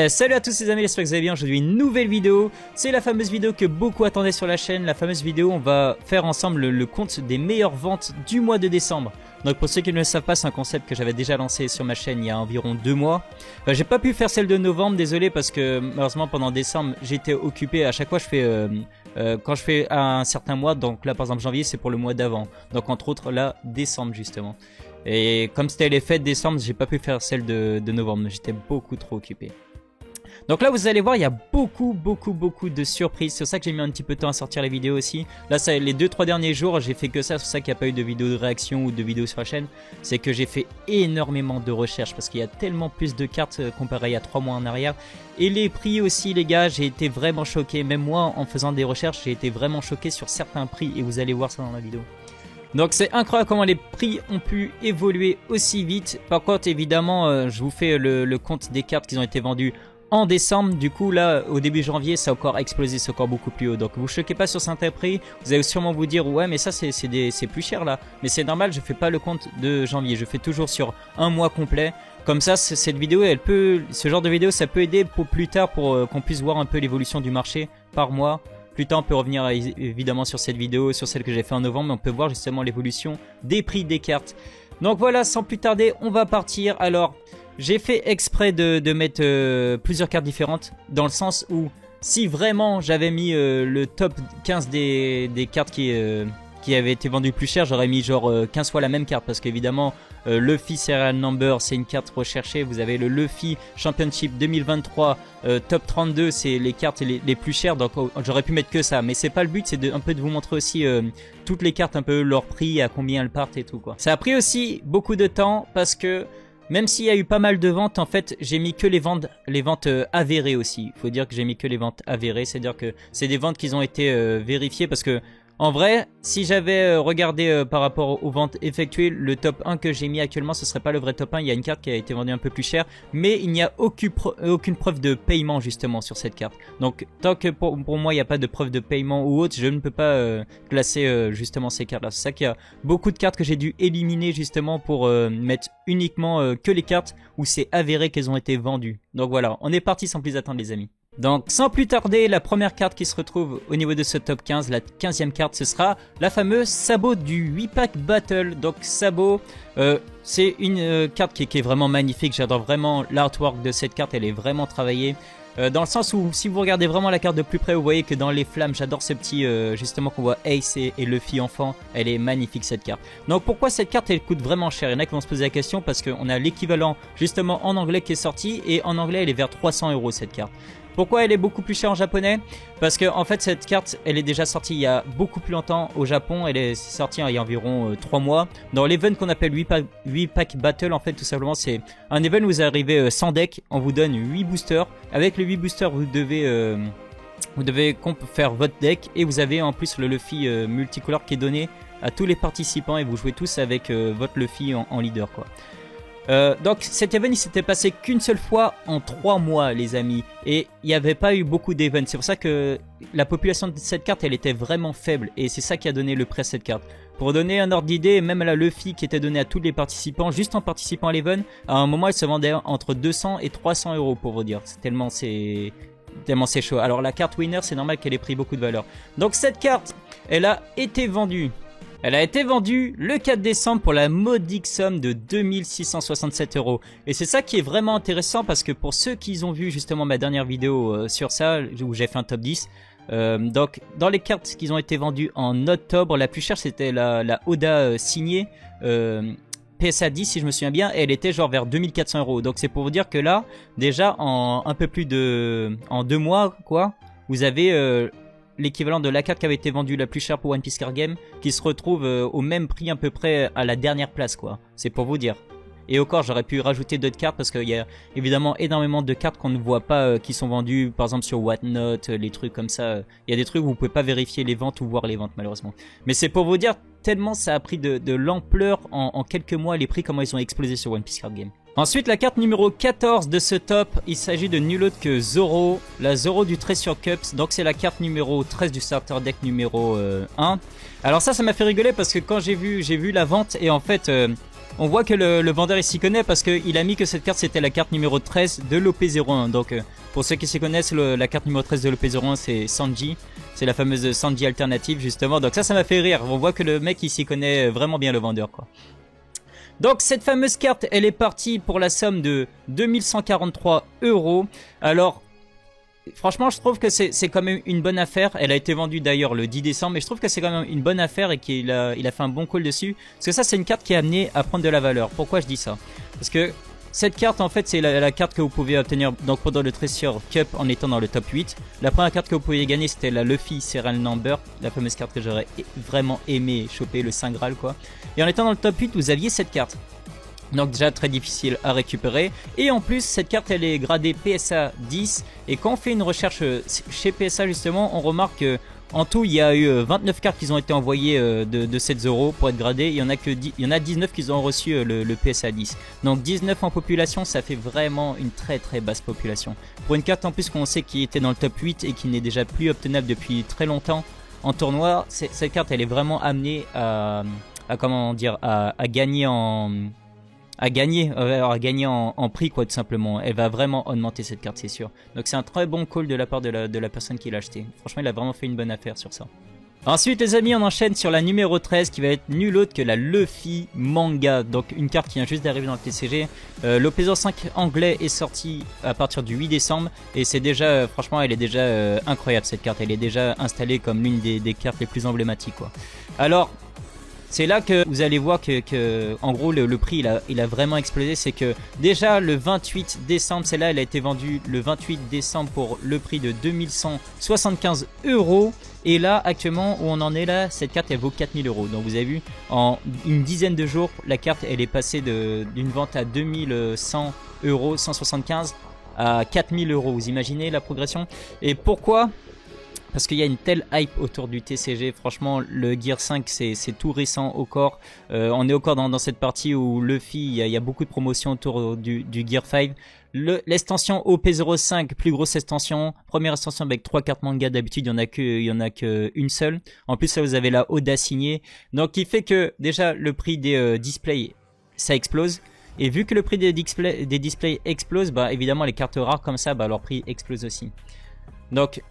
Salut à tous les amis, j'espère que vous allez bien. Aujourd'hui une nouvelle vidéo, c'est la fameuse vidéo que beaucoup attendaient sur la chaîne. La fameuse vidéo, on va faire ensemble le compte des meilleures ventes du mois de décembre. Donc pour ceux qui ne le savent pas, c'est un concept que j'avais déjà lancé sur ma chaîne il y a environ 2 mois. J'ai pas pu faire celle de novembre, désolé, parce que malheureusement pendant décembre j'étais occupé. À chaque fois je fais quand je fais un certain mois, donc là par exemple janvier c'est pour le mois d'avant. Donc entre autres là décembre justement. Et comme c'était les fêtes décembre, j'ai pas pu faire celle de novembre, j'étais beaucoup trop occupé. Donc là vous allez voir, il y a beaucoup de surprises. C'est pour ça que j'ai mis un petit peu de temps à sortir les vidéos aussi. Là ça, les 2-3 derniers jours j'ai fait que ça. C'est pour ça qu'il n'y a pas eu de vidéo de réaction ou de vidéo sur la chaîne. C'est que j'ai fait énormément de recherches parce qu'il y a tellement plus de cartes comparé à 3 mois en arrière. Et les prix aussi les gars, j'ai été vraiment choqué. Même moi en faisant des recherches j'ai été vraiment choqué sur certains prix. Et vous allez voir ça dans la vidéo. Donc c'est incroyable comment les prix ont pu évoluer aussi vite. Par contre évidemment je vous fais le compte des cartes qui ont été vendues en décembre. Du coup là au début janvier ça a encore explosé, c'est encore beaucoup plus haut. Donc vous choquez pas sur certains prix. Vous allez sûrement vous dire ouais mais ça c'est plus cher là. Mais c'est normal, je fais pas le compte de janvier, je fais toujours sur un mois complet. Comme ça cette vidéo ce genre de vidéo ça peut aider pour plus tard pour qu'on puisse voir un peu l'évolution du marché par mois. Plus tard on peut revenir évidemment sur cette vidéo, sur celle que j'ai fait en novembre, mais on peut voir justement l'évolution des prix des cartes. Donc voilà, sans plus tarder, on va partir. Alors, j'ai fait exprès de mettre plusieurs cartes différentes, dans le sens où si vraiment j'avais mis le top 15 des cartes qui avaient été vendues plus cher, j'aurais mis genre 15 fois la même carte, parce qu'évidemment Luffy Serial Number c'est une carte recherchée. Vous avez le Luffy Championship 2023 top 32, c'est les cartes les plus chères. Donc j'aurais pu mettre que ça, mais c'est pas le but, c'est un peu de vous montrer aussi toutes les cartes, un peu leur prix, à combien elles partent et tout quoi. Ça a pris aussi beaucoup de temps parce que même s'il y a eu pas mal de ventes, en fait, j'ai mis que les ventes avérées aussi. Il faut dire que j'ai mis que les ventes avérées, c'est-à-dire que c'est des ventes qui ont été vérifiées parce que en vrai, si j'avais regardé par rapport aux ventes effectuées, le top 1 que j'ai mis actuellement, ce serait pas le vrai top 1. Il y a une carte qui a été vendue un peu plus cher, mais il n'y a aucune preuve de paiement justement sur cette carte. Donc tant que pour moi il n'y a pas de preuve de paiement ou autre, je ne peux pas classer justement ces cartes là. C'est ça qu'il y a beaucoup de cartes que j'ai dû éliminer justement pour mettre uniquement que les cartes où c'est avéré qu'elles ont été vendues. Donc voilà, on est parti sans plus attendre les amis. Donc sans plus tarder, la première carte qui se retrouve au niveau de ce top 15, la 15e carte, ce sera la fameuse Sabot du 8 pack Battle. Donc Sabot, c'est une carte qui est vraiment magnifique, j'adore vraiment l'artwork de cette carte, elle est vraiment travaillée. Dans le sens où si vous regardez vraiment la carte de plus près, vous voyez que dans les flammes, j'adore ce petit justement qu'on voit Ace et Luffy enfant, elle est magnifique cette carte. Donc pourquoi cette carte elle coûte vraiment cher? Il y en a qui vont se poser la question parce qu'on a l'équivalent justement en anglais qui est sorti, et en anglais elle est vers 300 € cette carte. Pourquoi elle est beaucoup plus chère en japonais? Parce que en fait cette carte elle est déjà sortie il y a beaucoup plus longtemps au Japon. Elle est sortie il y a environ 3 mois dans l'event qu'on appelle 8 pack Battle. En fait tout simplement c'est un event où vous arrivez sans deck, on vous donne 8 boosters. Avec les 8 boosters vous devez faire votre deck, et vous avez en plus le Luffy multicolore qui est donné à tous les participants, et vous jouez tous avec votre Luffy en leader quoi. Donc cet event il s'était passé qu'une seule fois en 3 mois les amis, et il n'y avait pas eu beaucoup d'events. C'est pour ça que la population de cette carte elle était vraiment faible, et c'est ça qui a donné le prix à cette carte. Pour donner un ordre d'idée, même la Luffy qui était donnée à tous les participants, juste en participant à l'event, à un moment elle se vendait entre 200 et 300 € pour vous dire, tellement c'est chaud. Alors la carte winner c'est normal qu'elle ait pris beaucoup de valeur. Donc cette carte elle a été vendue. Elle a été vendue le 4 décembre pour la modique somme de 2667 €. Et c'est ça qui est vraiment intéressant, parce que pour ceux qui ont vu justement ma dernière vidéo sur ça, où j'ai fait un top 10, donc dans les cartes qui ont été vendues en octobre, la plus chère c'était la Oda signée PSA 10 si je me souviens bien, et elle était genre vers 2400 €. Donc c'est pour vous dire que là, déjà en un peu plus en 2 mois quoi, vous avez l'équivalent de la carte qui avait été vendue la plus chère pour One Piece Card Game, qui se retrouve au même prix à peu près à la dernière place quoi. C'est pour vous dire. Et encore j'aurais pu rajouter d'autres cartes, parce qu'il y a évidemment énormément de cartes qu'on ne voit pas qui sont vendues par exemple sur Whatnot, les trucs comme ça. Il y a des trucs où vous pouvez pas vérifier les ventes ou voir les ventes malheureusement. Mais c'est pour vous dire tellement ça a pris de l'ampleur en quelques mois, les prix comment ils ont explosé sur One Piece Card Game. Ensuite, la carte numéro 14 de ce top, il s'agit de nul autre que Zoro, la Zoro du Treasure Cups. Donc c'est la carte numéro 13 du starter deck numéro 1. Alors ça m'a fait rigoler parce que quand j'ai vu la vente et en fait on voit que le vendeur il s'y connaît parce qu'il a mis que cette carte c'était la carte numéro 13 de l'OP01. Donc pour ceux qui s'y connaissent, la carte numéro 13 de l'OP01 c'est Sanji. C'est la fameuse Sanji alternative justement. Donc ça m'a fait rire. On voit que le mec il s'y connaît vraiment bien, le vendeur quoi. Donc cette fameuse carte, elle est partie pour la somme de 2143 €. Alors, franchement, je trouve que c'est quand même une bonne affaire. Elle a été vendue d'ailleurs le 10 décembre, mais je trouve que c'est quand même une bonne affaire et qu'il a fait un bon call dessus. Parce que ça, c'est une carte qui est amenée à prendre de la valeur. Pourquoi je dis ça? Parce que cette carte, en fait, c'est la carte que vous pouvez obtenir donc pendant le Treasure Cup en étant dans le top 8. La première carte que vous pouviez gagner, c'était la Luffy Serial Number, la fameuse carte que j'aurais vraiment aimé choper, le Saint Graal, quoi. Et en étant dans le top 8, vous aviez cette carte. Donc déjà très difficile à récupérer. Et en plus, cette carte, elle est gradée PSA 10. Et quand on fait une recherche chez PSA, justement, on remarque que en tout, il y a eu 29 cartes qui ont été envoyées de cette Zoro pour être gradées. Il y en a 19 qui ont reçu le PSA 10. Donc 19 en population, ça fait vraiment une très très basse population. Pour une carte en plus qu'on sait qui était dans le top 8 et qui n'est déjà plus obtenable depuis très longtemps en tournoi, cette carte elle est vraiment amenée à comment dire, à gagner en prix quoi, tout simplement. Elle va vraiment augmenter cette carte, c'est sûr. Donc c'est un très bon call de la part de la personne qui l'a acheté. Franchement, il a vraiment fait une bonne affaire sur ça. Ensuite les amis, on enchaîne sur la numéro 13 qui va être nul autre que la Luffy Manga. Donc une carte qui vient juste d'arriver dans le TCG. L'OP05 anglais est sorti à partir du 8 décembre et c'est déjà, franchement elle est déjà incroyable cette carte. Elle est déjà installée comme l'une des cartes les plus emblématiques quoi. Alors c'est là que vous allez voir que en gros le prix il a vraiment explosé. C'est que déjà le 28 décembre, celle-là elle a été vendue le 28 décembre pour le prix de 2175 €. Et là actuellement où on en est là, cette carte elle vaut 4000 €. Donc vous avez vu, en une dizaine de jours la carte elle est passée d'une vente à 2100 €, 175 à 4000 €. Vous imaginez la progression? Et pourquoi? Parce qu'il y a une telle hype autour du TCG. Franchement, le Gear 5, c'est tout récent au corps. On est au corps dans cette partie où Luffy, il y a beaucoup de promotions autour du Gear 5. L'extension OP05, plus grosse extension. Première extension avec 3 cartes manga. D'habitude, il y en a que une seule. En plus, là, vous avez la Oda signée. Donc, il fait que déjà, le prix des displays, ça explose. Et vu que le prix des displays explose, bah, évidemment, les cartes rares comme ça, bah, leur prix explose aussi. Donc,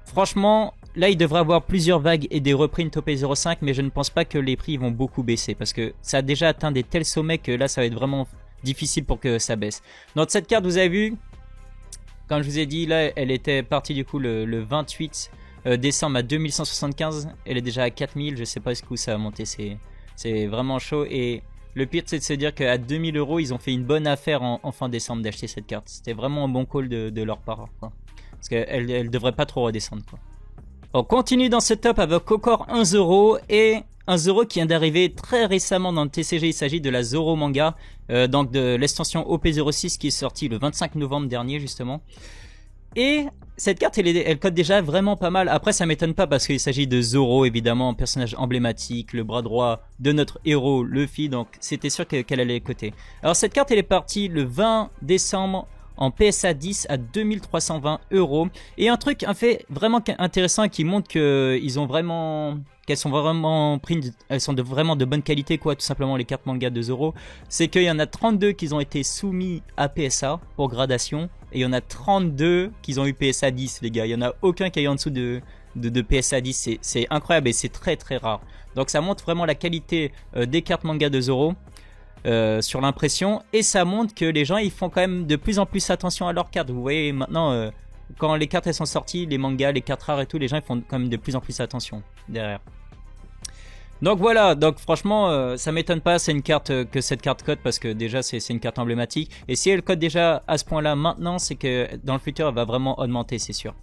franchement, là il devrait avoir plusieurs vagues et des reprints au P05, mais je ne pense pas que les prix vont beaucoup baisser parce que ça a déjà atteint des tels sommets que là ça va être vraiment difficile pour que ça baisse. Donc cette carte, vous avez vu, comme je vous ai dit, là elle était partie du coup le 28 décembre à 2175, elle est déjà à 4000, je sais pas ce que ça a monté, c'est vraiment chaud. Et le pire c'est de se dire qu'à 2000 € ils ont fait une bonne affaire en fin décembre d'acheter cette carte. C'était vraiment un bon call de leur part quoi. Parce qu'elle devrait pas trop redescendre quoi. On continue dans ce top avec encore 1 € et 1 € qui vient d'arriver très récemment dans le TCG. Il s'agit de la Zoro Manga, donc de l'extension OP06 qui est sortie le 25 novembre dernier justement. Et cette carte elle code déjà vraiment pas mal. Après ça m'étonne pas parce qu'il s'agit de Zoro évidemment, un personnage emblématique, le bras droit de notre héros Luffy, donc c'était sûr qu'elle allait coter. Alors cette carte elle est partie le 20 décembre en PSA 10 à 2320 €. Et un truc, un fait vraiment intéressant qui montre qu'elles sont vraiment vraiment de bonne qualité quoi, tout simplement les cartes manga de Zoro, c'est qu'il y en a 32 qui ont été soumis à PSA pour gradation et il y en a 32 qui ont eu PSA 10 les gars. Il y en a aucun qui est en dessous de PSA 10, c'est incroyable et c'est très très rare. Donc ça montre vraiment la qualité des cartes manga de Zoro. Sur l'impression, et ça montre que les gens ils font quand même de plus en plus attention à leurs cartes. Vous voyez maintenant quand les cartes elles sont sorties, les mangas, les cartes rares et tout, les gens ils font quand même de plus en plus attention derrière. Donc voilà, donc franchement ça m'étonne pas, c'est une carte que cette carte code parce que déjà c'est une carte emblématique et si elle code déjà à ce point là maintenant, c'est que dans le futur elle va vraiment augmenter, c'est sûr.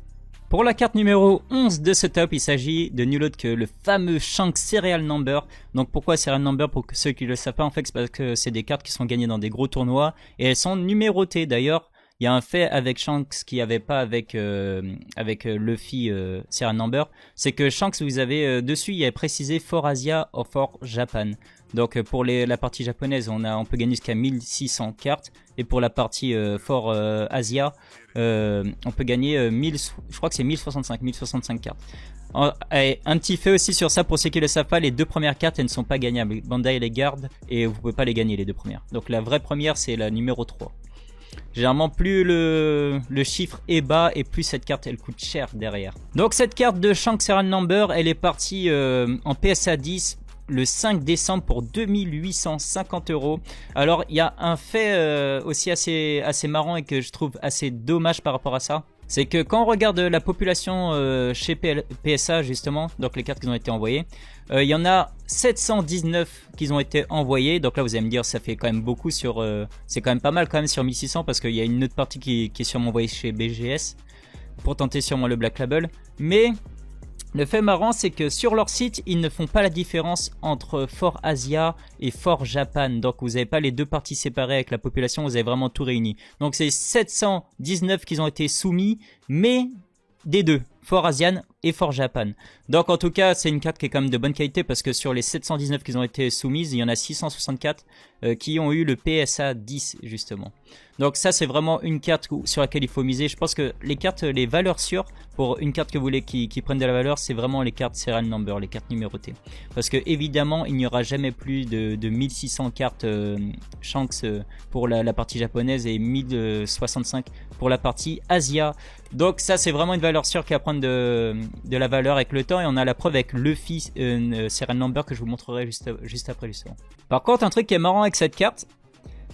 Pour la carte numéro 11 de ce top, il s'agit de nul autre que le fameux Shanks Serial Number. Donc pourquoi Serial Number? Pour ceux qui ne le savent pas, en fait, c'est parce que c'est des cartes qui sont gagnées dans des gros tournois et elles sont numérotées. D'ailleurs, il y a un fait avec Shanks qu'il n'y avait pas avec Luffy Serial Number. C'est que Shanks, vous avez dessus, il y a précisé For Asia or For Japan. Donc pour la partie japonaise, on peut gagner jusqu'à 1600 cartes. Et pour la partie Fort Asia, on peut gagner 1000, je crois que c'est 1065 cartes. Et un petit fait aussi sur ça, pour ceux qui ne le savent pas, les 2 premières cartes, elles ne sont pas gagnables. Bandai les garde et vous ne pouvez pas les gagner, les 2 premières. Donc la vraie première, c'est la numéro 3. Généralement, plus le chiffre est bas et plus cette carte elle coûte cher derrière. Donc cette carte de Shanks Serial Number, elle est partie en PSA 10 le 5 décembre pour 2850 €. Alors il y a un fait aussi assez marrant et que je trouve assez dommage par rapport à ça. C'est que quand on regarde la population chez PSA justement, donc les cartes qui ont été envoyées, il y en a 719 qui ont été envoyées. Donc là vous allez me dire ça fait quand même beaucoup sur... c'est quand même pas mal quand même sur 1600 parce qu'il y a une autre partie qui est sûrement envoyée chez BGS pour tenter sûrement le Black Label. Mais le fait marrant c'est que sur leur site ils ne font pas la différence entre Fort Asia et Fort Japan. Donc vous n'avez pas les 2 parties séparées avec la population, vous avez vraiment tout réuni. Donc c'est 719 qui ont été soumis, mais des 2, Fort Asian et Fort Japan. Donc en tout cas c'est une carte qui est quand même de bonne qualité parce que sur les 719 qui ont été soumises, il y en a 664 qui ont eu le PSA 10 justement. Donc ça c'est vraiment une carte sur laquelle il faut miser. Je pense que les cartes, les valeurs sûres pour une carte que vous voulez qui prenne de la valeur, c'est vraiment les cartes Serial Number, les cartes numérotées. Parce que évidemment il n'y aura jamais plus de 1600 cartes Shanks pour la partie japonaise et 1065 pour la partie Asia. Donc ça c'est vraiment une valeur sûre qui va prendre de la valeur avec le temps, et on a la preuve avec Luffy Serial Number que je vous montrerai juste après justement. Par contre un truc qui est marrant avec cette carte,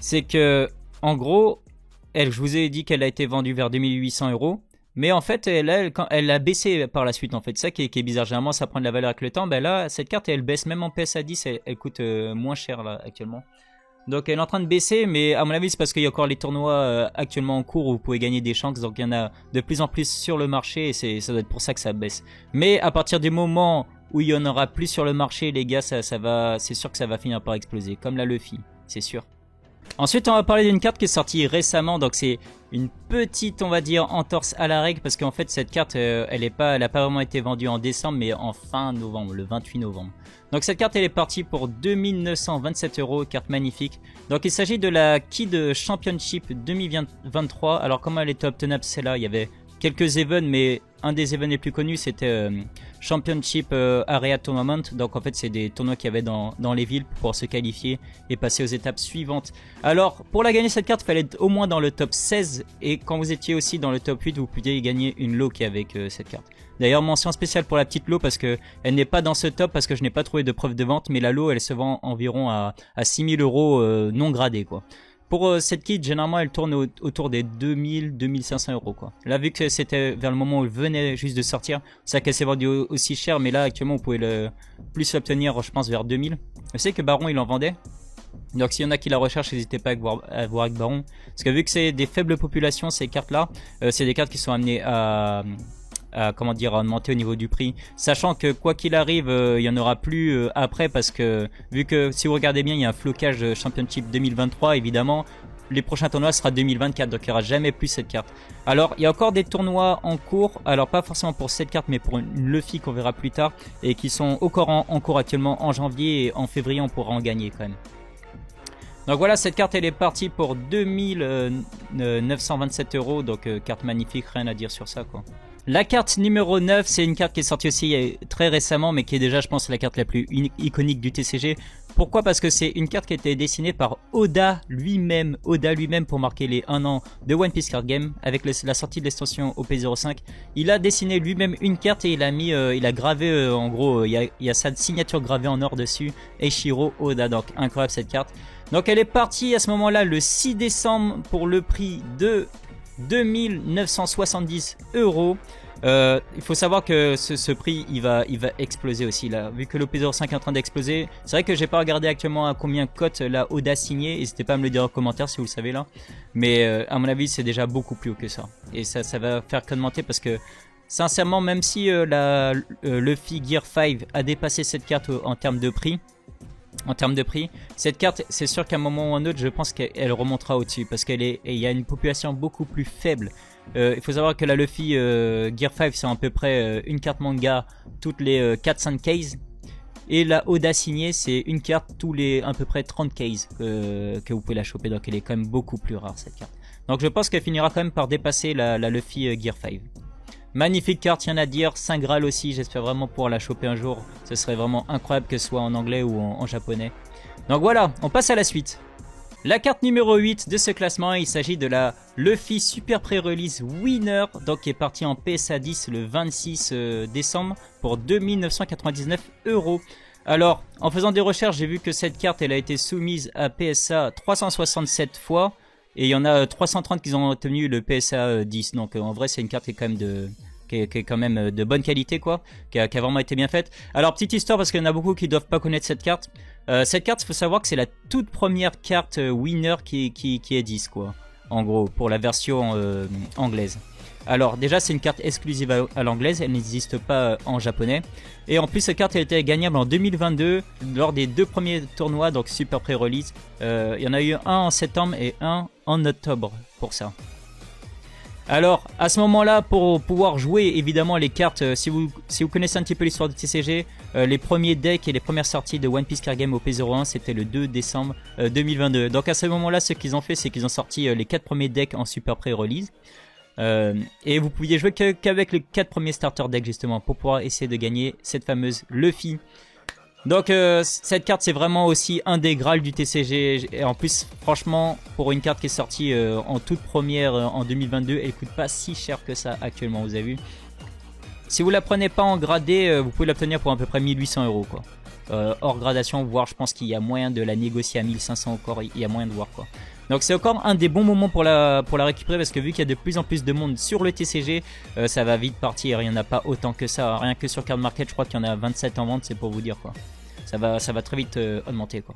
c'est que en gros, je vous ai dit qu'elle a été vendue vers 2800 €, mais en fait, elle a baissé par la suite. En fait, ça qui est bizarre. Généralement, ça prend de la valeur avec le temps. Ben là, cette carte, elle baisse même en PSA 10. Elle coûte moins cher là actuellement. Donc, elle est en train de baisser, mais à mon avis, c'est parce qu'il y a encore les tournois actuellement en cours où vous pouvez gagner des Shanks. Donc, il y en a de plus en plus sur le marché, et ça doit être pour ça que ça baisse. Mais à partir du moment où il y en aura plus sur le marché, les gars, c'est sûr que ça va finir par exploser, comme la Luffy, c'est sûr. Ensuite on va parler d'une carte qui est sortie récemment, donc c'est une petite on va dire entorse à la règle parce qu'en fait cette carte elle a pas vraiment été vendue en décembre mais en fin novembre, le 28 novembre. Donc cette carte elle est partie pour 2927 €, carte magnifique. Donc il s'agit de la Kid Championship 2023. Alors comment elle était obtenable celle-là? Il y avait quelques events, mais un des events les plus connus c'était Championship Area Tournament. Donc en fait c'est des tournois qu'il y avait dans les villes pour pouvoir se qualifier et passer aux étapes suivantes. Alors pour la gagner cette carte il fallait être au moins dans le top 16, et quand vous étiez aussi dans le top 8 vous pouviez gagner une lot qui est avec cette carte. D'ailleurs mention spéciale pour la petite lot parce que elle n'est pas dans ce top parce que je n'ai pas trouvé de preuve de vente, mais la lot elle se vend environ à 6000 € non gradés quoi. Pour cette kit, généralement, elle tourne autour des 2000-2500 € quoi. Là, vu que c'était vers le moment où elle venait juste de sortir, c'est vrai qu'elle s'est vendue aussi cher, mais là, actuellement, vous pouvez plus l'obtenir, je pense, vers 2000. Je sais que Baron, il en vendait. Donc, s'il y en a qui la recherchent, n'hésitez pas à voir avec Baron. Parce que vu que c'est des faibles populations, ces cartes-là, c'est des cartes qui sont amenées à augmenter au niveau du prix, sachant que quoi qu'il arrive il y en aura plus après, parce que vu que si vous regardez bien il y a un flocage Championship 2023, évidemment les prochains tournois sera 2024, donc il n'y aura jamais plus cette carte. Alors il y a encore des tournois en cours, alors pas forcément pour cette carte mais pour une Luffy qu'on verra plus tard, et qui sont encore en cours actuellement en janvier, et en février on pourra en gagner quand même. Donc voilà, cette carte elle est partie pour 2927 €, donc carte magnifique, rien à dire sur ça quoi. La carte numéro 9, c'est une carte qui est sortie aussi très récemment, mais qui est déjà, je pense, la carte la plus iconique du TCG. Pourquoi? Parce que c'est une carte qui a été dessinée par Oda lui-même pour marquer les 1 an de One Piece Card Game, avec la sortie de l'extension OP05. Il a dessiné lui-même une carte et il a gravé, en gros, il y a sa signature gravée en or dessus, Eiichiro Oda, donc incroyable cette carte. Donc elle est partie à ce moment-là le 6 décembre pour le prix de 2970 €. Il faut savoir que ce prix il va exploser aussi là, vu que l'OP05 est en train d'exploser. C'est vrai que j'ai pas regardé actuellement à combien cote la Oda signée, n'hésitez pas à me le dire en commentaire si vous le savez là, mais à mon avis c'est déjà beaucoup plus haut que ça, et ça va faire qu'augmenter parce que sincèrement même si la Luffy Gear 5 a dépassé cette carte en termes de prix, cette carte, c'est sûr qu'à un moment ou un autre, je pense qu'elle remontera au-dessus parce il y a une population beaucoup plus faible. Il faut savoir que la Luffy Gear 5, c'est à peu près une carte manga toutes les 4-5 cases. Et la Oda signée, c'est une carte tous les à peu près 30 cases que vous pouvez la choper. Donc elle est quand même beaucoup plus rare cette carte. Donc je pense qu'elle finira quand même par dépasser la Luffy Gear 5. Magnifique carte, rien à dire. Saint Graal aussi, j'espère vraiment pouvoir la choper un jour. Ce serait vraiment incroyable que ce soit en anglais ou en japonais. Donc voilà, on passe à la suite. La carte numéro 8 de ce classement, il s'agit de la Luffy Super Pre-Release Winner, donc qui est partie en PSA 10 le 26 décembre pour 2999 €. Alors, en faisant des recherches, j'ai vu que cette carte, elle a été soumise à PSA 367 fois, et il y en a 330 qui ont obtenu le PSA 10, donc en vrai c'est une carte qui est quand même de bonne qualité, quoi, qui a vraiment été bien faite. Alors petite histoire, parce qu'il y en a beaucoup qui doivent pas connaître cette carte. Cette carte, il faut savoir que c'est la toute première carte winner qui est 10, quoi, en gros, pour la version anglaise. Alors déjà c'est une carte exclusive à l'anglaise, elle n'existe pas en japonais. Et en plus cette carte elle était gagnable en 2022 lors des 2 premiers tournois, donc Super Pre-Release. Il y en a eu un en septembre et un en octobre pour ça. Alors, à ce moment-là, pour pouvoir jouer évidemment les cartes, si vous connaissez un petit peu l'histoire du TCG, les premiers decks et les premières sorties de One Piece Card Game au P01, c'était le 2 décembre 2022. Donc à ce moment-là, ce qu'ils ont fait, c'est qu'ils ont sorti les 4 premiers decks en Super Pre-Release. Et vous pouviez jouer qu'avec les 4 premiers starter decks justement, pour pouvoir essayer de gagner cette fameuse Luffy. Donc cette carte c'est vraiment aussi un des Graals du TCG, et en plus franchement pour une carte qui est sortie en toute première en 2022, elle coûte pas si cher que ça actuellement, vous avez vu. Si vous la prenez pas en gradé, vous pouvez l'obtenir pour à peu près 1800 € quoi. Hors gradation, voire je pense qu'il y a moyen de la négocier à 1500 encore, il y a moyen de voir quoi. Donc c'est encore un des bons moments pour la récupérer, parce que vu qu'il y a de plus en plus de monde sur le TCG, ça va vite partir, il n'y en a pas autant que ça, rien que sur Card Market je crois qu'il y en a 27 en vente, c'est pour vous dire quoi. Ça va très vite augmenter quoi.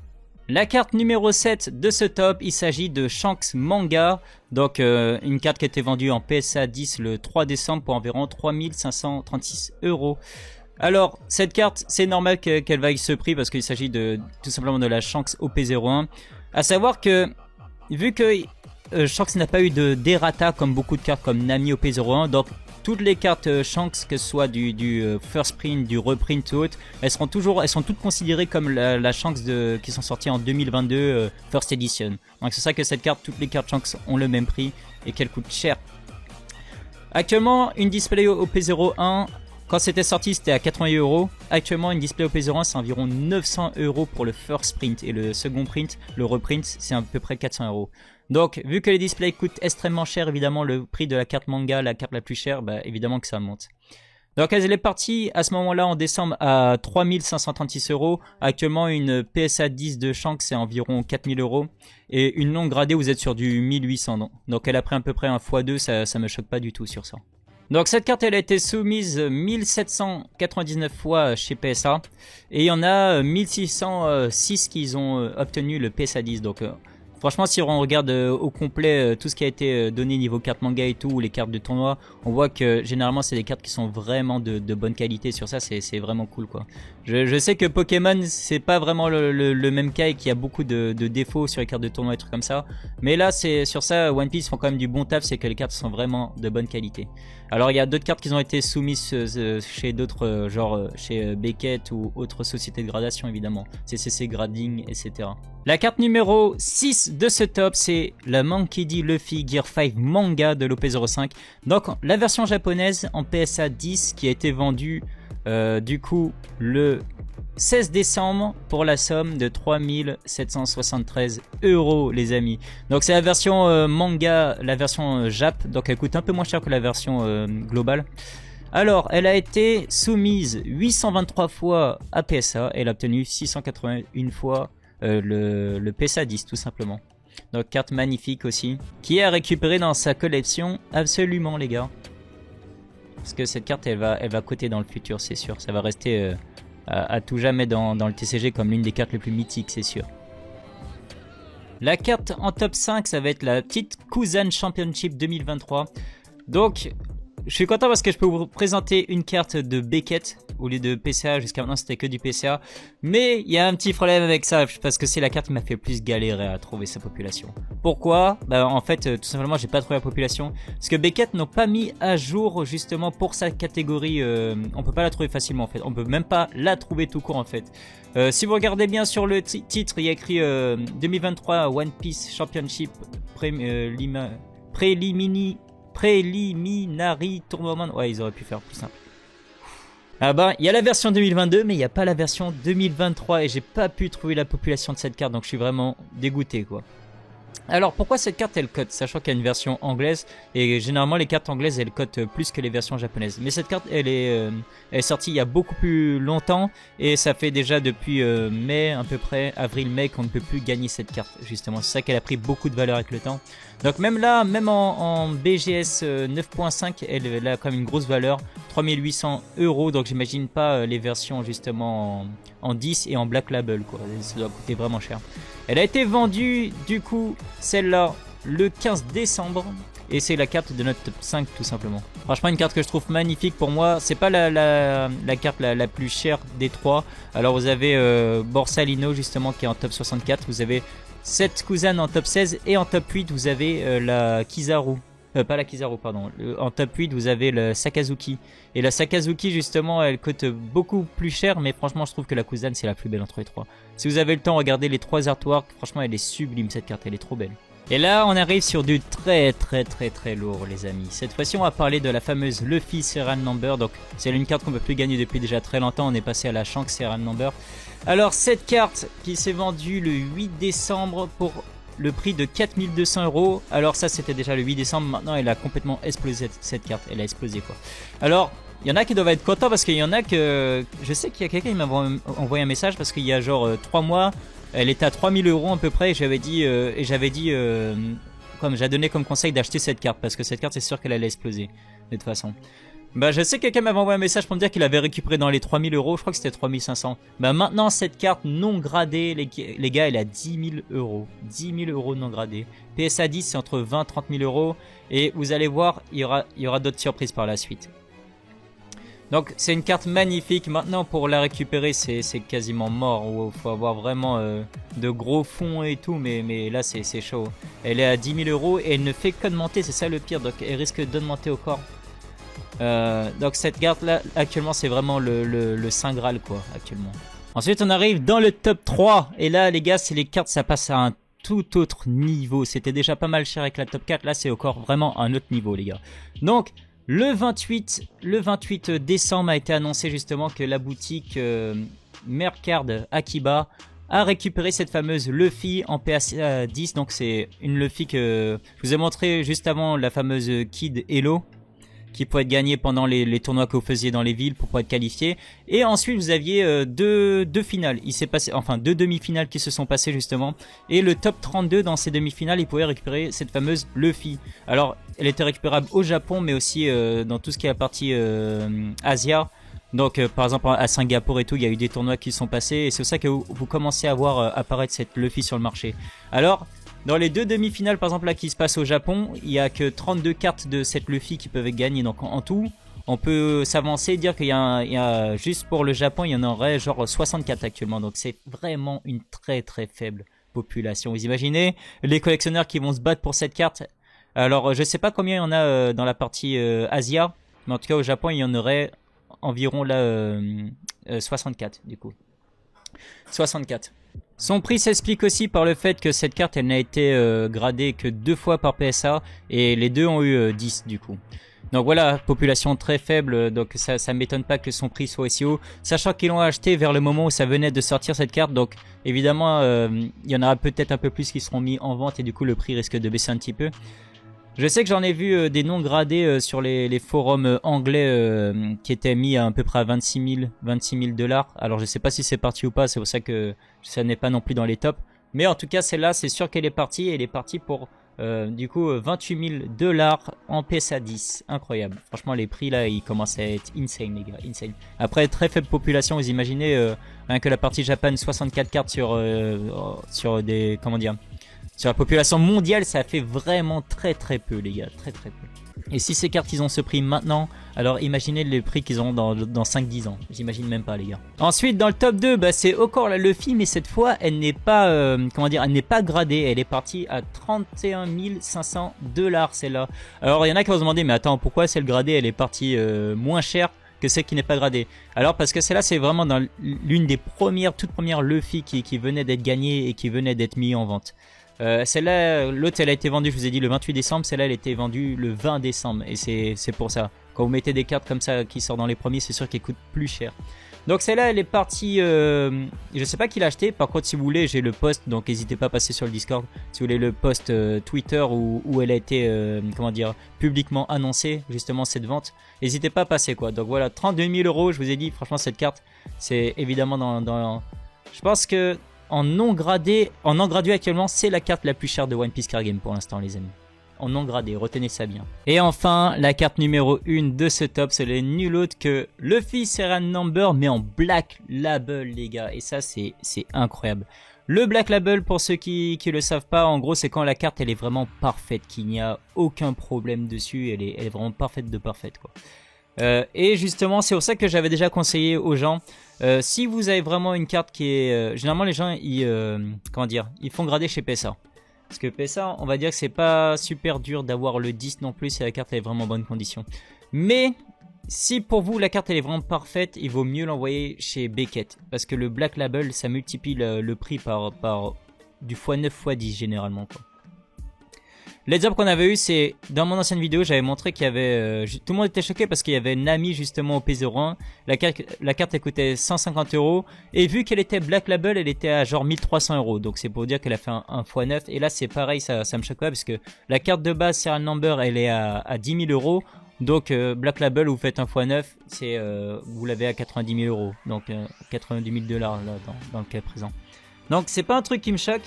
La carte numéro 7 de ce top, il s'agit de Shanks Manga, donc une carte qui a été vendue en PSA 10 le 3 décembre pour environ 3536 €. Alors cette carte c'est normal qu'elle vaille ce prix, parce qu'il s'agit tout simplement de la Shanks OP01. À savoir que vu que Shanks n'a pas eu d'errata comme beaucoup de cartes comme Nami OP01, donc toutes les cartes Shanks, que ce soit du first print, du reprint ou autre, elles sont toutes considérées comme la Shanks qui sont sorties en 2022 first edition. Donc c'est ça que cette carte, toutes les cartes Shanks ont le même prix et qu'elles coûtent cher. Actuellement une display OP01, quand c'était sorti c'était à 88 €. Actuellement une display OP01 c'est environ 900 € pour le first print, et le second print, le reprint, c'est à peu près 400 €. Donc vu que les displays coûtent extrêmement cher, évidemment le prix de la carte manga, la carte la plus chère, bah évidemment que ça monte. Donc elle est partie à ce moment-là en décembre à 3536 €. Actuellement une PSA 10 de Shanks c'est environ 4000 €. Et une longue gradée vous êtes sur du 1800. Donc elle a pris à peu près un x2, ça me choque pas du tout sur ça. Donc cette carte elle a été soumise 1799 fois chez PSA. Et il y en a 1606 qui ont obtenu le PSA 10. Donc franchement si on regarde au complet tout ce qui a été donné niveau carte manga et tout, ou les cartes de tournoi, on voit que généralement c'est des cartes qui sont vraiment de bonne qualité. Sur ça c'est vraiment cool quoi. Je sais que Pokémon c'est pas vraiment le même cas, et qu'il y a beaucoup de défauts sur les cartes de tournoi et trucs comme ça. Mais là c'est sur ça One Piece font quand même du bon taf, c'est que les cartes sont vraiment de bonne qualité. Alors il y a d'autres cartes qui ont été soumises chez d'autres genre chez Beckett ou autres sociétés de gradation évidemment, CCC Grading etc. La carte numéro 6 de ce top c'est la Monkey D. Luffy Gear 5 Manga de l'OP05. Donc la version japonaise en PSA 10 qui a été vendue du coup le 16 décembre pour la somme de 3773 € les amis. Donc c'est la version manga, la version Jap, donc elle coûte un peu moins cher que la version globale. Alors elle a été soumise 823 fois à PSA, et elle a obtenu 681 fois le PSA 10 tout simplement. Donc carte magnifique aussi, qui est à récupérer dans sa collection absolument les gars. Parce que cette carte elle va coter dans le futur, c'est sûr. Ça va rester à tout jamais dans le TCG comme l'une des cartes les plus mythiques, c'est sûr. La carte en top 5 ça va être la petite Kuzan Championship 2023. Donc je suis content parce que je peux vous présenter une carte de Beckett. au lieu de PCA. Jusqu'à maintenant c'était que du PCA. Mais il y a un petit problème avec ça parce que c'est la carte qui m'a fait le plus galérer à trouver sa population. Pourquoi? Bah en fait tout simplement j'ai pas trouvé la population. Parce que Beckett n'ont pas mis à jour justement pour sa catégorie. On peut pas la trouver facilement en fait. On peut même pas la trouver tout court en fait. Si vous regardez bien sur le titre, il y a écrit 2023 One Piece Championship Preliminary Tournament. Ouais, ils auraient pu faire plus simple. Ah bah, il y a la version 2022, mais il n'y a pas la version 2023 et j'ai pas pu trouver la population de cette carte, donc je suis vraiment dégoûté quoi. Alors pourquoi cette carte elle cote, sachant qu'il y a une version anglaise et généralement les cartes anglaises elles cotent plus que les versions japonaises. Mais cette carte elle est sortie il y a beaucoup plus longtemps et ça fait déjà depuis mai à peu près, avril-mai qu'on ne peut plus gagner cette carte justement. C'est ça qu'elle a pris beaucoup de valeur avec le temps. Donc même là, même en BGS 9.5 elle a quand même une grosse valeur, 3800 €, donc j'imagine pas les versions justement en 10 et en Black Label quoi, ça doit coûter vraiment cher. Elle a été vendue du coup celle-là le 15 décembre et c'est la carte de notre top 5 tout simplement. Franchement une carte que je trouve magnifique pour moi, c'est pas la carte la plus chère des trois. Alors vous avez Borsalino justement qui est en top 64, vous avez cette Kuzan en top 16 et en top 8 vous avez la Kizaru. Pas la Kizaru, pardon. En top 8, vous avez le Sakazuki. Et la Sakazuki, justement, elle coûte beaucoup plus cher. Mais franchement, je trouve que la Kuzan, c'est la plus belle entre les trois. Si vous avez le temps, regardez les trois artworks. Franchement, elle est sublime, cette carte. Elle est trop belle. Et là, on arrive sur du très lourd, les amis. Cette fois-ci, on va parler de la fameuse Luffy Serial Number. Donc, c'est une carte qu'on peut plus gagner depuis déjà très longtemps. On est passé à la Shanks Serial Number. Alors, cette carte qui s'est vendue le 8 décembre pour le prix de 4200 €. Alors ça c'était déjà le 8 décembre, maintenant elle a complètement explosé cette carte, elle a explosé quoi. Alors il y en a qui doivent être contents parce qu'il y en a que... Je sais qu'il y a quelqu'un qui m'a envoyé un message parce qu'il y a genre 3 mois, elle était à 3000 € à peu près et j'avais dit, comme j'ai donné comme conseil d'acheter cette carte parce que cette carte c'est sûr qu'elle allait exploser de toute façon. Bah je sais que quelqu'un m'avait envoyé un message pour me dire qu'il avait récupéré dans les 3000 €, je crois que c'était 3500. Bah maintenant cette carte non gradée les gars elle a 10 000 €. 10 000 € non gradée. PSA 10 c'est entre 20 et 30 000 € et vous allez voir il y aura d'autres surprises par la suite. Donc c'est une carte magnifique, maintenant pour la récupérer c'est quasiment mort, il faut avoir vraiment de gros fonds et tout, mais là c'est chaud. Elle est à 10 000 € et elle ne fait qu'augmenter, c'est ça le pire, donc elle risque d'augmenter au corps. Donc cette carte là actuellement c'est vraiment le Saint Graal quoi actuellement. Ensuite on arrive dans le top 3 et là les gars c'est les cartes, ça passe à un tout autre niveau. C'était déjà pas mal cher avec la top 4, là c'est encore vraiment un autre niveau les gars. Donc le 28 décembre a été annoncé justement que la boutique Mercard Akiba a récupéré cette fameuse Luffy en PSA 10. Donc c'est une Luffy que je vous ai montré juste avant, la fameuse Kid Hello, qui pourrait être gagné pendant les tournois que vous faisiez dans les villes pour pouvoir être qualifié. Et ensuite vous aviez deux finales. Il s'est passé, enfin 2 demi-finales qui se sont passées justement. Et le top 32 dans ces demi-finales, il pouvait récupérer cette fameuse Luffy. Alors elle était récupérable au Japon, mais aussi dans tout ce qui est la partie Asia. Donc par exemple à Singapour et tout, il y a eu des tournois qui sont passés. Et c'est pour ça que vous commencez à voir apparaître cette Luffy sur le marché. Alors dans les 2 demi-finales par exemple là qui se passent au Japon, il n'y a que 32 cartes de cette Luffy qui peuvent être gagnées. Donc en tout, on peut s'avancer et dire qu'il y a juste pour le Japon, il y en aurait genre 64 actuellement. Donc c'est vraiment une très faible population. Vous imaginez les collectionneurs qui vont se battre pour cette carte? Alors je sais pas combien il y en a dans la partie Asia, mais en tout cas au Japon il y en aurait environ là 64 du coup. 64. Son prix s'explique aussi par le fait que cette carte elle n'a été gradée que 2 fois par PSA et les deux ont eu 10 du coup. Donc voilà, population très faible, donc ça m'étonne pas que son prix soit aussi haut, sachant qu'ils l'ont acheté vers le moment où ça venait de sortir cette carte. Donc évidemment il y en aura peut-être un peu plus qui seront mis en vente et du coup le prix risque de baisser un petit peu. Je sais que j'en ai vu des noms gradés sur les forums anglais qui étaient mis à peu près à 26 000 $. Alors je sais pas si c'est parti ou pas, c'est pour ça que ça n'est pas non plus dans les tops. Mais en tout cas celle-là c'est sûr qu'elle est partie, elle est partie pour du coup 28 000 $ en PSA 10. Incroyable. Franchement les prix là ils commencent à être insane les gars, insane. Après très faible population, vous imaginez rien que la partie Japan 64 cartes sur des, comment dire, sur la population mondiale, ça fait vraiment très peu les gars, très peu. Et si ces cartes ils ont ce prix maintenant, alors imaginez les prix qu'ils auront dans 5-10 ans. J'imagine même pas les gars. Ensuite dans le top 2, bah, c'est encore la Luffy, mais cette fois elle n'est pas comment dire, elle n'est pas gradée. Elle est partie à 31 500 $ celle-là. Alors il y en a qui vont se demander mais attends, pourquoi celle gradée elle est partie moins chère que celle qui n'est pas gradée? Alors parce que celle-là c'est vraiment dans l'une des toutes premières Luffy qui venait d'être gagnée et qui venait d'être mise en vente. Celle-là, l'autre elle a été vendue, je vous ai dit le 28 décembre, celle-là elle a été vendue le 20 décembre et c'est pour ça. Quand vous mettez des cartes comme ça qui sortent dans les premiers, c'est sûr qu'elles coûtent plus cher. Donc celle-là elle est partie, je sais pas qui l'a acheté, par contre si vous voulez j'ai le post, donc n'hésitez pas à passer sur le Discord, si vous voulez le post Twitter où elle a été, comment dire, publiquement annoncée, justement cette vente, n'hésitez pas à passer quoi. Donc voilà, 32 000 €, je vous ai dit, franchement cette carte, c'est évidemment je pense que en non gradé actuellement, c'est la carte la plus chère de One Piece Card Game pour l'instant les amis. En non gradé, retenez ça bien. Et enfin, la carte numéro 1 de ce top, ce n'est nul autre que Luffy Serial Number, mais en Black Label les gars. Et ça c'est incroyable. Le Black Label, pour ceux qui le savent pas, en gros c'est quand la carte elle est vraiment parfaite, qu'il n'y a aucun problème dessus, elle est vraiment parfaite de parfaite quoi. Et justement c'est pour ça que j'avais déjà conseillé aux gens, si vous avez vraiment une carte qui est généralement les gens comment dire, ils font grader chez PSA, parce que PSA on va dire que c'est pas super dur d'avoir le 10 non plus si la carte est vraiment en bonne condition, mais si pour vous la carte elle est vraiment parfaite, il vaut mieux l'envoyer chez Beckett, parce que le Black Label ça multiplie le prix par du x9 x10 généralement quoi. L'exemple qu'on avait eu, c'est dans mon ancienne vidéo, j'avais montré qu'il y avait tout le monde était choqué parce qu'il y avait Nami justement au P01. La carte elle coûtait 150 € et vu qu'elle était Black Label, elle était à genre 1300 €. Donc c'est pour dire qu'elle a fait un x9. Et là c'est pareil, ça me choque pas parce que la carte de base Serial Number elle est à 10 000 €. Donc Black Label vous faites un x9, c'est vous l'avez à 90 000 €. Donc 90 000 $ là dans le cas présent. Donc c'est pas un truc qui me choque.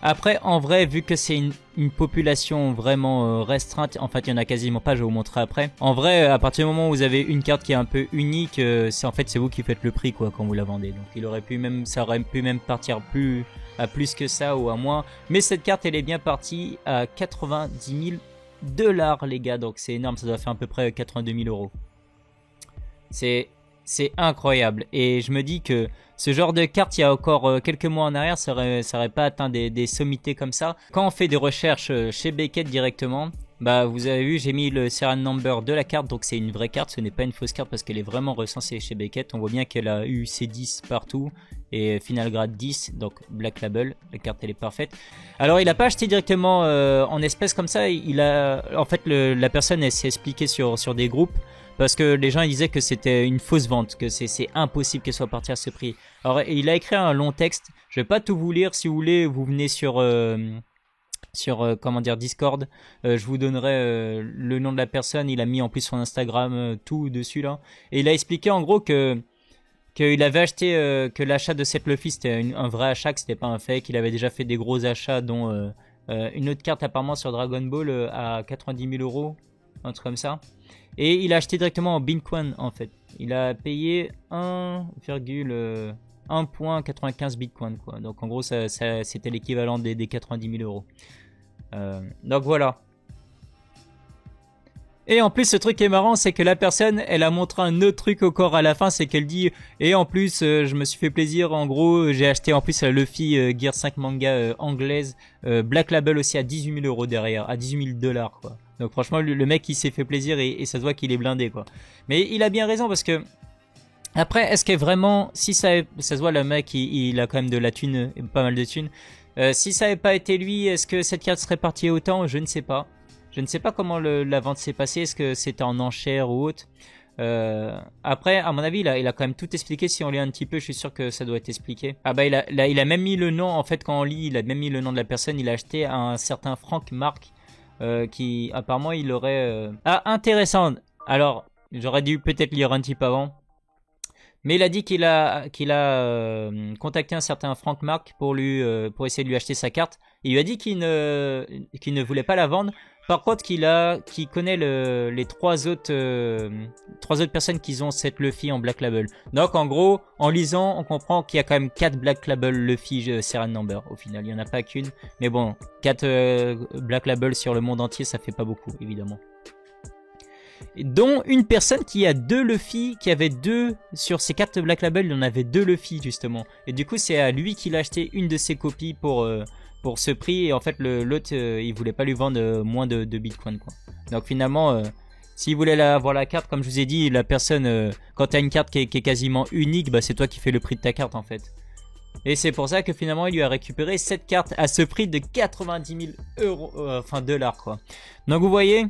Après, en vrai, vu que c'est une population vraiment restreinte, en fait, il y en a quasiment pas, je vais vous montrer après. En vrai, à partir du moment où vous avez une carte qui est un peu unique, c'est vous qui faites le prix quoi quand vous la vendez. Donc ça aurait pu même partir à plus que ça ou à moins. Mais cette carte, elle est bien partie à 90 000 $ les gars, donc c'est énorme, ça doit faire à peu près 82 000 €. C'est incroyable et je me dis que ce genre de carte il y a encore quelques mois en arrière ça aurait pas atteint des sommités comme ça. Quand on fait des recherches chez Beckett directement, bah vous avez vu j'ai mis le serial number de la carte, donc c'est une vraie carte, ce n'est pas une fausse carte parce qu'elle est vraiment recensée chez Beckett. On voit bien qu'elle a eu ses 10 partout et final grade 10, donc Black Label, la carte elle est parfaite. Alors il a pas acheté directement en espèces comme ça, en fait la personne elle s'est expliquée sur des groupes. Parce que les gens ils disaient que c'était une fausse vente, que c'est impossible qu'elle soit partie à ce prix. Alors il a écrit un long texte, je vais pas tout vous lire, si vous voulez vous venez sur comment dire Discord, je vous donnerai le nom de la personne, il a mis en plus son Instagram tout dessus là. Et il a expliqué en gros qu'il avait acheté, que l'achat de cette Luffy c'était un vrai achat, que c'était pas un fake, il avait déjà fait des gros achats dont une autre carte apparemment sur Dragon Ball à 90 000 €, un truc comme ça. Et il a acheté directement en Bitcoin en fait. Il a payé 1,95 Bitcoin quoi. Donc en gros c'était l'équivalent des 90 000 €. Donc voilà. Et en plus ce truc qui est marrant c'est que la personne elle a montré un autre truc encore à la fin, c'est qu'elle dit et en plus je me suis fait plaisir, en gros j'ai acheté en plus la Luffy Gear 5 manga anglaise Black Label aussi à 18 000 € derrière, à 18 000 $ quoi. Donc franchement le mec il s'est fait plaisir et ça se voit qu'il est blindé quoi. Mais il a bien raison parce que après est-ce que vraiment si ça se voit le mec il a quand même de la thune, pas mal de thune. Si ça n'avait pas été lui, est-ce que cette carte serait partie autant? Je ne sais pas. Je ne sais pas comment la vente s'est passée, est-ce que c'était en enchère ou autre. Après, à mon avis, il a quand même tout expliqué. Si on lit un petit peu, je suis sûr que ça doit être expliqué. Ah bah il a même mis le nom, en fait quand on lit, il a même mis le nom de la personne. Il a acheté à un certain Frank Mark, qui apparemment il aurait... Ah intéressant. Alors, j'aurais dû peut-être lire un petit peu avant. Mais il a dit qu'il a contacté un certain Frank Mark pour essayer de lui acheter sa carte. Il lui a dit qu'il ne voulait pas la vendre par contre qui connaît les trois autres personnes qui ont cette Luffy en Black Label. Donc en gros, en lisant, on comprend qu'il y a quand même 4 Black Label Luffy Serrain Number au final. Il n'y en a pas qu'une, mais bon, 4 Black Label sur le monde entier, ça fait pas beaucoup évidemment. Dont une personne qui a 2 Luffy, qui avait 2 sur ces 4 Black Label, il en avait 2 Luffy justement. Et du coup c'est à lui qu'il a acheté une de ses copies pour ce prix. Et en fait l'autre il voulait pas lui vendre moins de Bitcoin quoi. Donc finalement s'il voulait avoir la carte, comme je vous ai dit, la personne quand t'as une carte qui est quasiment unique, bah c'est toi qui fais le prix de ta carte en fait. Et c'est pour ça que finalement il lui a récupéré cette carte à ce prix de 90 000 €, $, quoi. Donc vous voyez,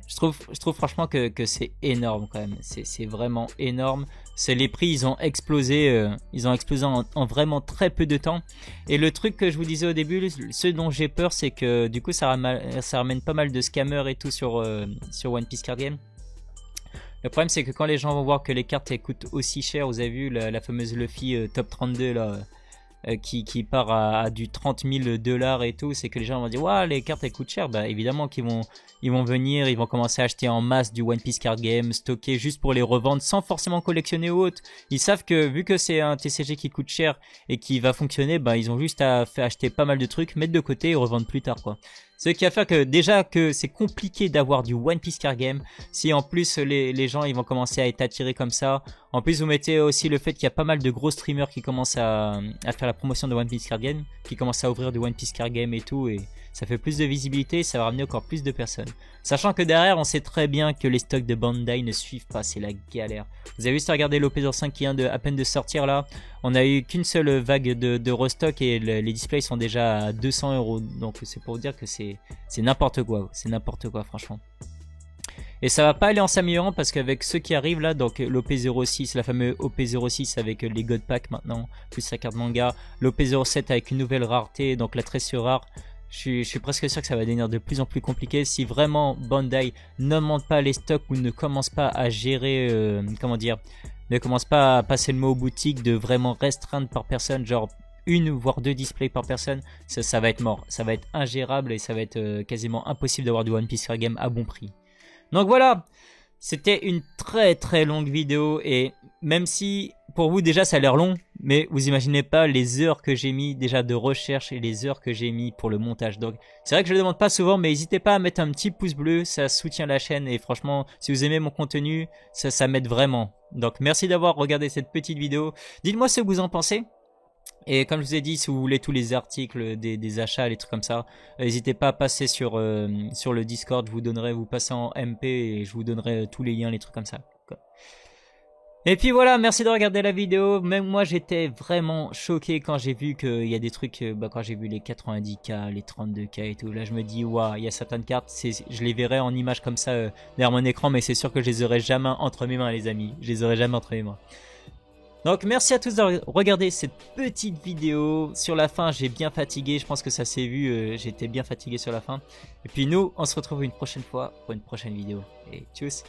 je trouve franchement que c'est énorme quand même. C'est vraiment énorme. Les prix, ils ont explosé en vraiment très peu de temps. Et le truc que je vous disais au début, ce dont j'ai peur, c'est que du coup ça ramène pas mal de scammers et tout sur One Piece Card Game. Le problème c'est que quand les gens vont voir que les cartes elles coûtent aussi cher, vous avez vu la fameuse Luffy top 32 là, qui part à du 30 000 $ et tout, c'est que les gens vont dire waouh, les cartes elles coûtent cher. Bah évidemment qu'ils vont venir, ils vont commencer à acheter en masse du One Piece Card Game, stocker juste pour les revendre sans forcément collectionner ou autre. Ils savent que vu que c'est un TCG qui coûte cher et qui va fonctionner, bah ils ont juste à faire acheter pas mal de trucs, mettre de côté et revendre plus tard quoi. Ce qui va faire que déjà que c'est compliqué d'avoir du One Piece Card Game. Si en plus les gens ils vont commencer à être attirés comme ça. En plus vous mettez aussi le fait qu'il y a pas mal de gros streamers qui commencent à faire la promotion de One Piece Card Game, qui commencent à ouvrir du One Piece Card Game et tout, et ça fait plus de visibilité, ça va ramener encore plus de personnes. Sachant que derrière on sait très bien que les stocks de Bandai ne suivent pas, c'est la galère. Vous avez juste à regarder l'OP05 qui vient à peine de sortir là. On a eu qu'une seule vague de restock et les displays sont déjà à 200 €. Donc c'est pour vous dire que c'est n'importe quoi, c'est n'importe quoi franchement. Et ça va pas aller en s'améliorant parce qu'avec ceux qui arrivent là, donc l'OP06, la fameuse OP06 avec les God Pack maintenant, plus la carte manga, l'OP07 avec une nouvelle rareté, donc la très rare. Je suis presque sûr que ça va devenir de plus en plus compliqué si vraiment Bandai n'augmente pas les stocks ou ne commence pas à gérer, ne commence pas à passer le mot aux boutiques, de vraiment restreindre par personne, genre une voire 2 displays par personne, ça va être mort, ça va être ingérable et ça va être quasiment impossible d'avoir du One Piece Card Game à bon prix. Donc voilà, c'était une très longue vidéo et même si pour vous déjà ça a l'air long, mais vous imaginez pas les heures que j'ai mis déjà de recherche et les heures que j'ai mis pour le montage. Donc c'est vrai que je le demande pas souvent, mais n'hésitez pas à mettre un petit pouce bleu, ça soutient la chaîne et franchement si vous aimez mon contenu, ça m'aide vraiment. Donc merci d'avoir regardé cette petite vidéo, dites-moi ce que vous en pensez. Et comme je vous ai dit, si vous voulez tous les articles des achats, les trucs comme ça, n'hésitez pas à passer sur le Discord, vous passez en MP et je vous donnerai tous les liens, les trucs comme ça. Et puis voilà, merci de regarder la vidéo. Même moi j'étais vraiment choqué quand j'ai vu qu'il y a des trucs, quand j'ai vu les 90K, les 32K et tout. Là je me dis waouh, il y a certaines cartes, je les verrai en images comme ça derrière mon écran, mais c'est sûr que je les aurai jamais entre mes mains les amis. Je les aurai jamais entre mes mains. Donc merci à tous de regarder cette petite vidéo. Sur la fin j'ai bien fatigué, je pense que ça s'est vu, j'étais bien fatigué sur la fin. Et puis nous on se retrouve une prochaine fois pour une prochaine vidéo. Et tchuss.